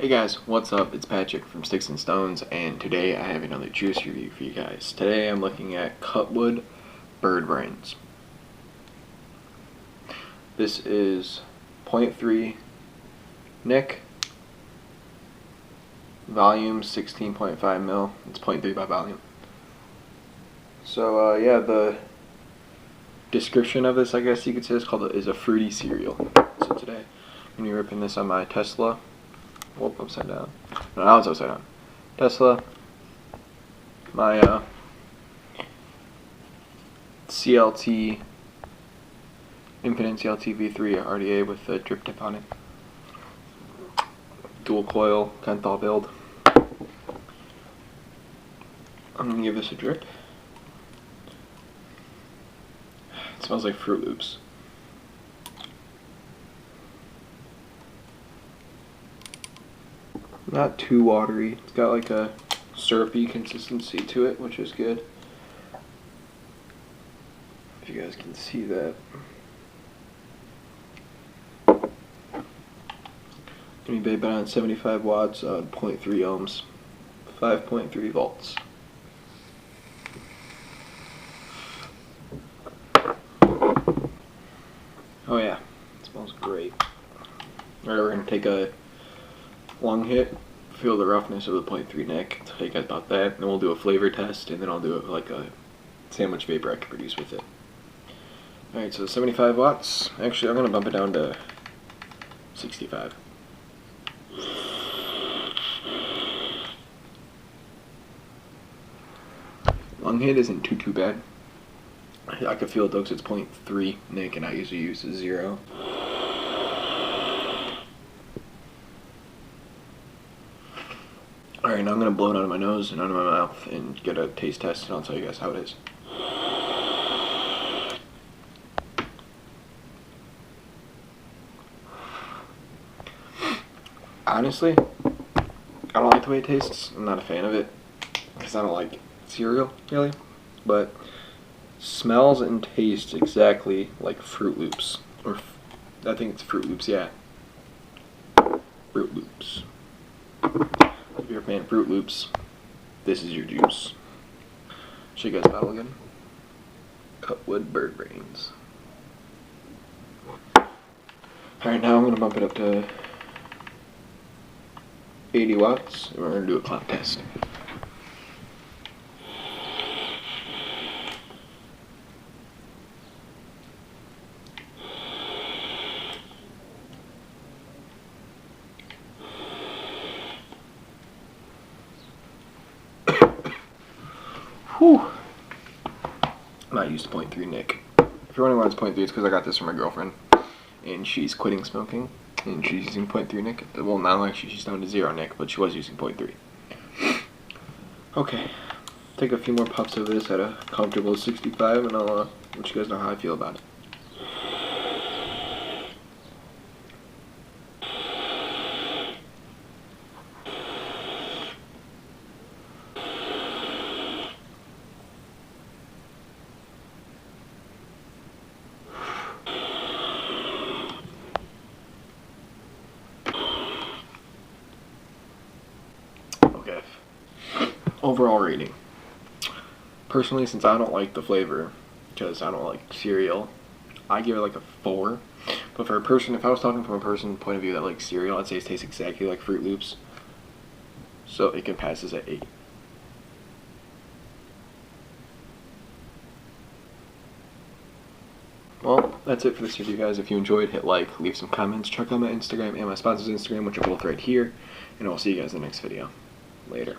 Hey guys, what's up? It's Patrick from Sticks and Stones, and today I have another juice review for you guys. Today I'm looking at Cutwood Bird Brains. This is 0.3 Nic, volume 16.5 mil. It's 0.3 by volume. So yeah, the description of this, I guess you could say, is a fruity cereal. So today I'm going to be ripping this on my Tesla. Whoop, upside down. No, now it's upside down. Tesla. My CLT, Infinite CLT V3 RDA with a drip tip on it. Dual coil, Kenthal build. I'm going to give this a drip. It smells like Fruit Loops. Not too watery. It's got like a syrupy consistency to it, which is good. If you guys can see that. Gonna be batted on 75 watts on 0.3 ohms, 5.3 volts. Oh yeah, it smells great. Alright, we're gonna take a long hit, feel the roughness of the 0.3 Nic, tell you guys about that, then we'll do a flavor test, and then I'll do it like a sandwich vapor I can produce with it. Alright, so 75 watts. Actually, I'm going to bump it down to 65. Long hit isn't too bad. I can feel it though because it's 0.3 Nic and I usually use 0. Alright, now I'm going to blow it out of my nose and out of my mouth and get a taste test, and I'll tell you guys how it is. Honestly, I don't like the way it tastes. I'm not a fan of it because I don't like cereal, really. But smells and tastes exactly like Fruit Loops. Or I think it's Fruit Loops, yeah. Fruit Loops. If you're a fan of Fruit Loops, this is your juice. Show you guys the bottle again. Cutwood Bird Brains. Alright, now I'm going to bump it up to 80 watts, and we're going to do a clock test. Whew. I'm not used to 0.3 Nic. If you're wondering why it's 0.3, it's because I got this from my girlfriend, and she's quitting smoking, and she's using 0.3 Nic. Well, not actually, she's down to 0 Nic, but she was using 0.3. Okay, take a few more puffs of this at a comfortable 65, and I'll let you guys know how I feel about it. Okay. Overall rating. Personally, since I don't like the flavor, because I don't like cereal, I give it like a 4. But for a person, if I was talking from a person point of view that likes cereal, I'd say it tastes exactly like Fruit Loops. So it can pass as an 8. Well, that's it for this review, guys. If you enjoyed, hit like, leave some comments, check out my Instagram and my sponsor's Instagram, which are both right here, and I'll see you guys in the next video. Later.